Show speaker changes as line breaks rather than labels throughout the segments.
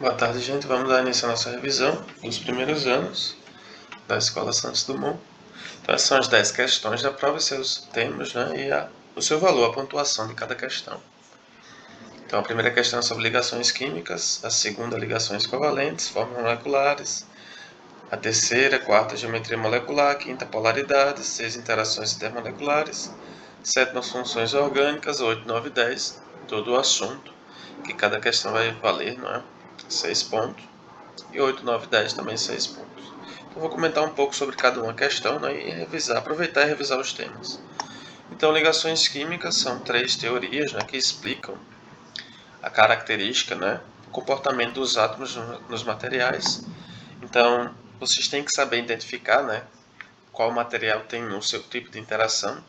Boa tarde, gente. Vamos dar início à nossa revisão dos primeiros anos da Escola Santos Dumont. Então, essas são as 10 questões da prova e seus temas, né? E o seu valor, a pontuação de cada questão. Então, a primeira questão é sobre ligações químicas, a segunda, ligações covalentes, formas moleculares, a terceira, quarta, geometria molecular, quinta, polaridades, 6, interações intermoleculares, sétima, funções orgânicas, 8, 9 e 10, todo o assunto, que cada questão vai valer, não é? 6 pontos. E 8, 9 e 10 também 6 pontos. Então vou comentar um pouco sobre cada uma questão, né, e aproveitar e revisar os temas. Então, ligações químicas são 3 teorias, né, que explicam a característica, né, o comportamento dos átomos nos materiais. Então, vocês têm que saber identificar, né, qual material tem o seu tipo de interação,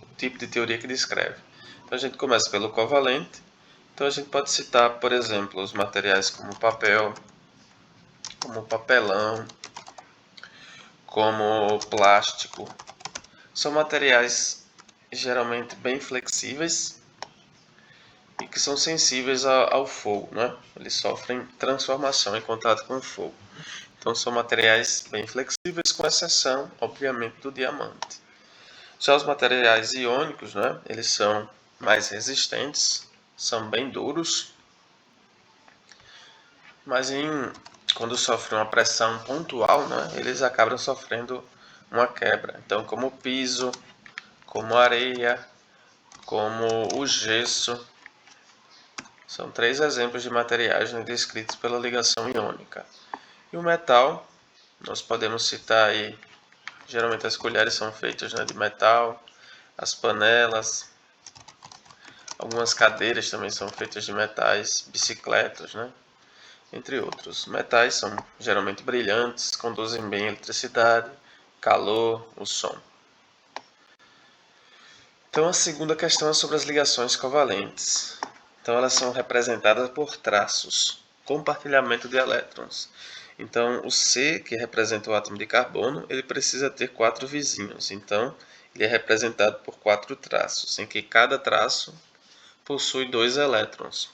o tipo de teoria que descreve. Então, a gente começa pelo covalente. Então, a gente pode citar, por exemplo, os materiais como papel, como papelão, como plástico. São materiais geralmente bem flexíveis e que são sensíveis ao fogo, né? Eles sofrem transformação em contato com o fogo. Então são materiais bem flexíveis, com exceção, obviamente, do diamante. Já os materiais iônicos, né? Eles são mais resistentes, são bem duros, mas quando sofrem uma pressão pontual, né? Eles acabam sofrendo uma quebra. Então, como o piso, como a areia, como o gesso. São 3 exemplos de materiais, né, descritos pela ligação iônica. E o metal, nós podemos citar aí, geralmente as colheres são feitas, né, de metal, as panelas, algumas cadeiras também são feitas de metais, bicicletas, né, entre outros. Metais são geralmente brilhantes, conduzem bem a eletricidade, calor, o som. Então a segunda questão é sobre as ligações covalentes. Então elas são representadas por traços, compartilhamento de elétrons. Então o C, que representa o átomo de carbono, ele precisa ter 4 vizinhos. Então ele é representado por 4 traços, em que cada traço possui 2 elétrons,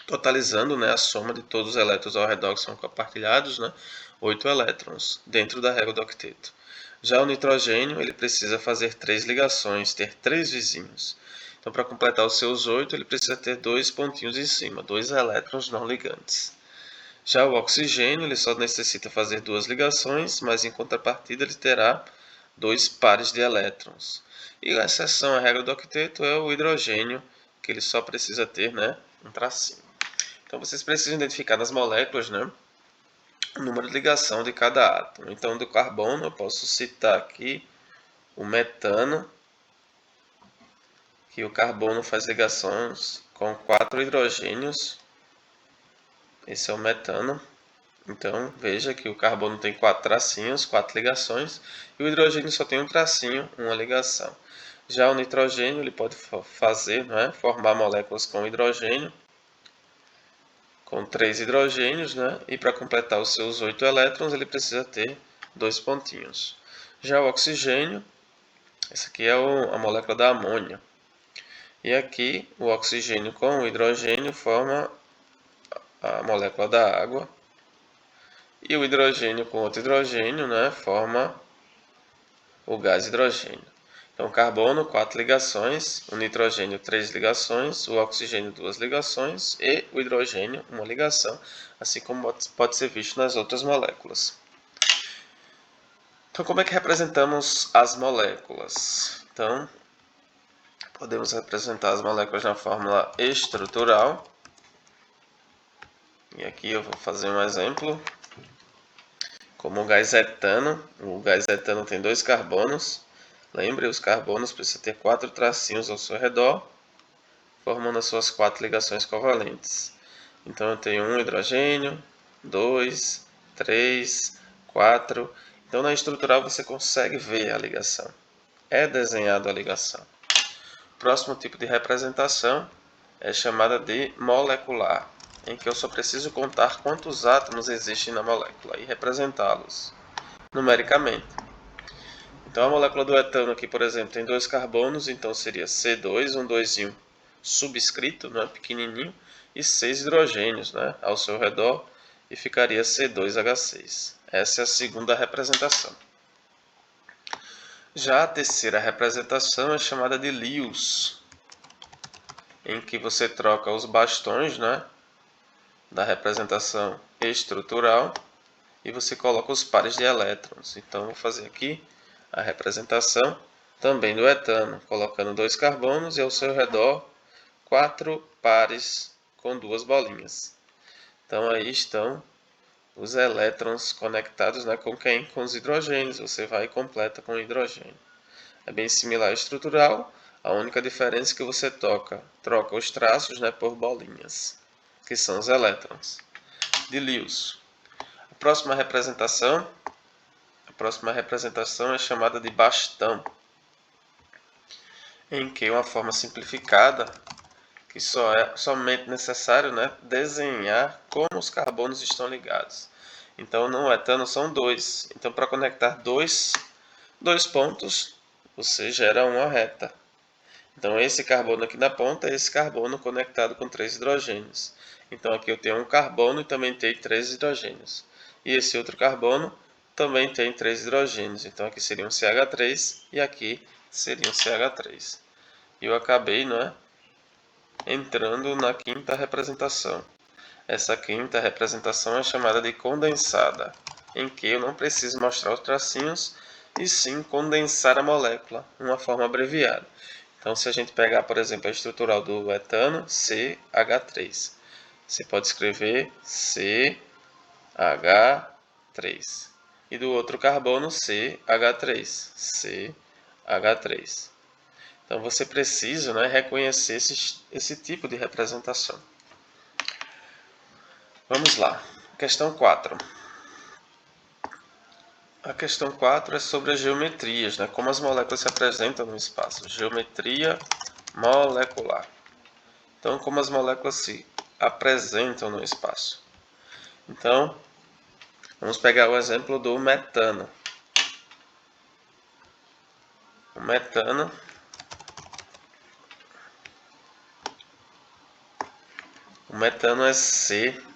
totalizando, né, a soma de todos os elétrons ao redor que são compartilhados, né, 8 elétrons, dentro da régua do octeto. Já o nitrogênio, ele precisa fazer 3 ligações, ter 3 vizinhos. Então, para completar os seus 8, ele precisa ter 2 pontinhos em cima, 2 elétrons não ligantes. Já o oxigênio, ele só necessita fazer 2 ligações, mas em contrapartida ele terá 2 pares de elétrons. E a exceção à regra do octeto é o hidrogênio, que ele só precisa ter, né, um tracinho. Então, vocês precisam identificar nas moléculas, né, o número de ligação de cada átomo. Então, do carbono, eu posso citar aqui o metano, que o carbono faz ligações com 4 hidrogênios. Esse é o metano. Então, veja que o carbono tem 4 tracinhos, 4 ligações, e o hidrogênio só tem um tracinho, uma ligação. Já o nitrogênio, ele pode fazer, né, formar moléculas com hidrogênio, com 3 hidrogênios, né? E para completar os seus 8 elétrons, ele precisa ter 2 pontinhos. Já o oxigênio, essa aqui é a molécula da amônia. E aqui, o oxigênio com o hidrogênio forma a molécula da água. E o hidrogênio com outro hidrogênio, né, forma o gás hidrogênio. Então, o carbono, 4 ligações, o nitrogênio, 3 ligações, o oxigênio, 2 ligações e o hidrogênio, uma ligação, assim como pode ser visto nas outras moléculas. Então, como é que representamos as moléculas? Então, podemos representar as moléculas na fórmula estrutural. E aqui eu vou fazer um exemplo. Como o gás etano tem 2 carbonos. Lembre, os carbonos precisam ter 4 tracinhos ao seu redor, formando as suas 4 ligações covalentes. Então eu tenho um hidrogênio, 2, 3, 4. Então na estrutural você consegue ver a ligação. É desenhado a ligação. O próximo tipo de representação é chamada de molecular, em que eu só preciso contar quantos átomos existem na molécula e representá-los numericamente. Então a molécula do etano aqui, por exemplo, tem 2 carbonos, então seria C2, um 2 e 1, subscrito, né, pequenininho, e 6 hidrogênios, né, ao seu redor, e ficaria C2H6. Essa é a segunda representação. Já a terceira representação é chamada de Lewis, em que você troca os bastões, né, da representação estrutural e você coloca os pares de elétrons. Então, vou fazer aqui a representação também do etano, colocando 2 carbonos e ao seu redor 4 pares com 2 bolinhas. Então, aí estão os elétrons conectados, né, com quem? Com os hidrogênios. Você vai e completa com hidrogênio. É bem similar ao estrutural, a única diferença é que você troca os traços, né, por bolinhas, que são os elétrons de Lewis. A próxima representação é chamada de bastão, em que uma forma simplificada, que só é somente necessário, né, desenhar como os carbonos estão ligados. Então, no etano são 2. Então, para conectar dois pontos, você gera uma reta. Então, esse carbono aqui na ponta é esse carbono conectado com 3 hidrogênios. Então, aqui eu tenho um carbono e também tem 3 hidrogênios. E esse outro carbono também tem 3 hidrogênios. Então, aqui seria um CH3 e aqui seria um CH3. E eu acabei, não é, entrando na quinta representação. Essa quinta representação é chamada de condensada, em que eu não preciso mostrar os tracinhos, e sim condensar a molécula, uma forma abreviada. Então, se a gente pegar, por exemplo, a estrutural do etano, CH3, você pode escrever CH3. E do outro carbono, CH3. CH3. Então, você precisa, né, reconhecer esse tipo de representação. Vamos lá. Questão 4. A questão 4 é sobre as geometrias, né? Como as moléculas se apresentam no espaço. Geometria molecular. Então, como as moléculas se apresentam no espaço. Então, vamos pegar o exemplo do metano. O metano é CH.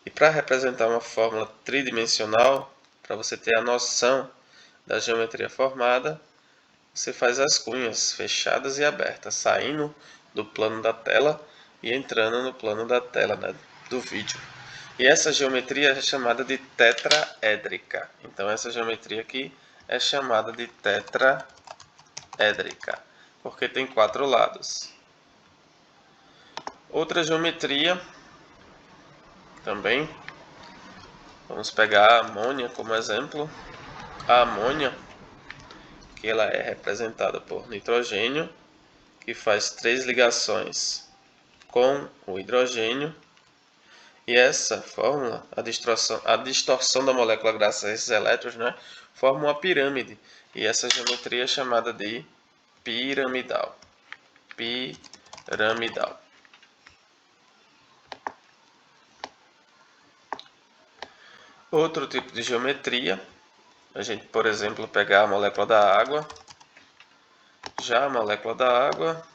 E para representar uma fórmula tridimensional, para você ter a noção da geometria formada, você faz as cunhas fechadas e abertas, saindo do plano da tela e entrando no plano da tela, né, do vídeo. E essa geometria é chamada de tetraédrica. Então, essa geometria aqui é chamada de tetraédrica, porque tem 4 lados. Outra geometria também, vamos pegar a amônia como exemplo. A amônia, que ela é representada por nitrogênio, que faz 3 ligações com o hidrogênio. E essa fórmula, a distorção da molécula graças a esses elétrons, né, forma uma pirâmide. E essa geometria é chamada de piramidal. Piramidal. Outro tipo de geometria, a gente, por exemplo, pegar a molécula da água. Já a molécula da água,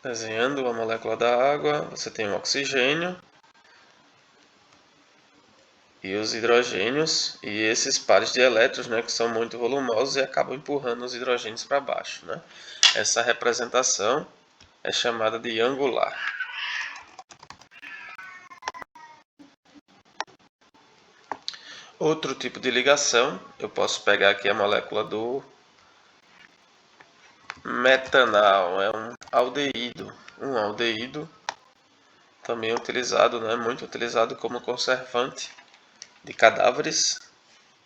desenhando a molécula da água, você tem o oxigênio e os hidrogênios, e esses pares de elétrons, né, que são muito volumosos e acabam empurrando os hidrogênios para baixo, né? Essa representação é chamada de angular. Outro tipo de ligação, eu posso pegar aqui a molécula do metanal, é um aldeído. Um aldeído também utilizado, né, muito utilizado como conservante de cadáveres,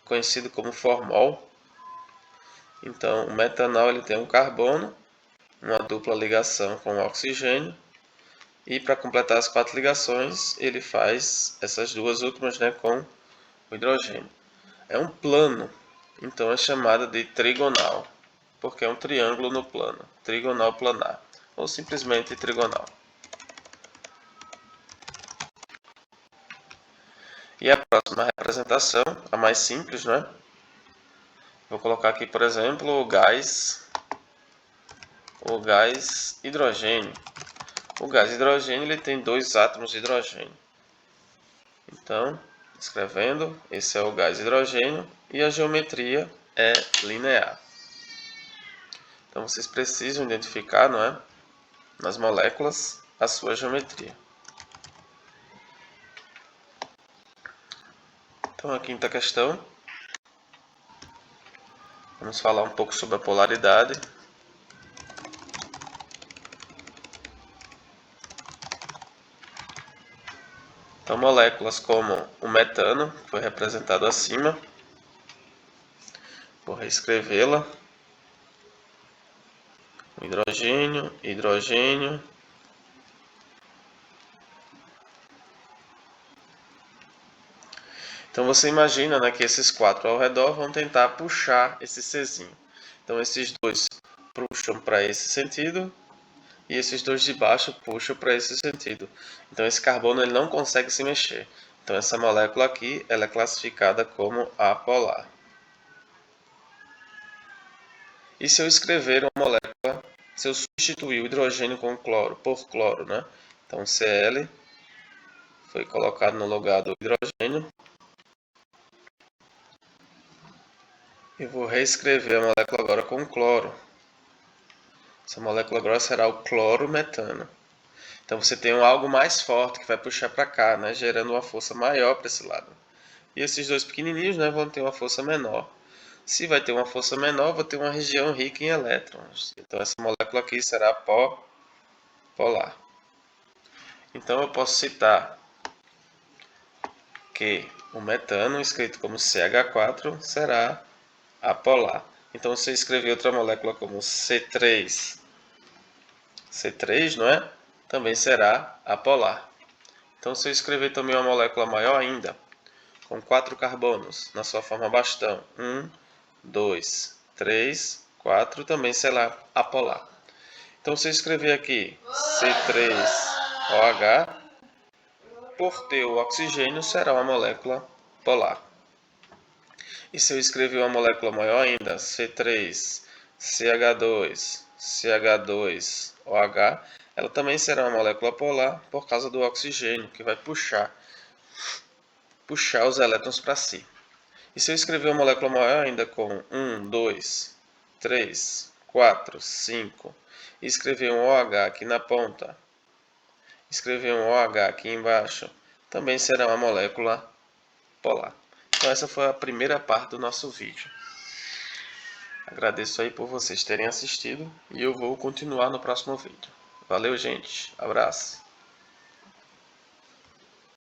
conhecido como formol. Então, o metanal ele tem um carbono, uma dupla ligação com o oxigênio, e para completar as 4 ligações, ele faz essas duas últimas, né, com o hidrogênio. É um plano, então é chamado de trigonal, porque é um triângulo no plano, trigonal planar, ou simplesmente trigonal. E a próxima representação, a mais simples, né? Vou colocar aqui, por exemplo, o gás hidrogênio. O gás hidrogênio ele tem 2 átomos de hidrogênio. Então, escrevendo, esse é o gás hidrogênio e a geometria é linear. Então, vocês precisam identificar, não é, nas moléculas a sua geometria. Então, a quinta questão, vamos falar um pouco sobre a polaridade. Então, moléculas como o metano, que foi representado acima, vou reescrevê-la. Hidrogênio, hidrogênio. Então você imagina, né, que esses 4 ao redor vão tentar puxar esse Czinho. Então esses 2 puxam para esse sentido e esses 2 de baixo puxam para esse sentido. Então esse carbono ele não consegue se mexer. Então essa molécula aqui ela é classificada como apolar. E se eu escrever uma molécula, se eu substituir o hidrogênio com cloro por cloro, né? Então Cl foi colocado no lugar do hidrogênio. Eu vou reescrever a molécula agora com cloro. Essa molécula agora será o clorometano. Então você tem algo mais forte que vai puxar para cá, né, gerando uma força maior para esse lado. E esses 2 pequenininhos, né, vão ter uma força menor. Se vai ter uma força menor, vai ter uma região rica em elétrons. Então essa molécula aqui será polar. Então eu posso citar que o metano, escrito como CH4, será apolar. Então se eu escrever outra molécula como C3, não é? Também será apolar. Então se eu escrever também uma molécula maior ainda, com 4 carbonos na sua forma bastão, 1, 2, 3, 4, também será apolar. Então se eu escrever aqui C3OH, por ter o oxigênio, será uma molécula polar. E se eu escrever uma molécula maior ainda, C3CH2OH, ela também será uma molécula polar por causa do oxigênio, que vai puxar os elétrons para si. E se eu escrever uma molécula maior ainda com 1, 2, 3, 4, 5, e escrever um OH aqui na ponta, escrever um OH aqui embaixo, também será uma molécula polar. Então essa foi a primeira parte do nosso vídeo. Agradeço aí por vocês terem assistido e eu vou continuar no próximo vídeo. Valeu, gente. Abraço.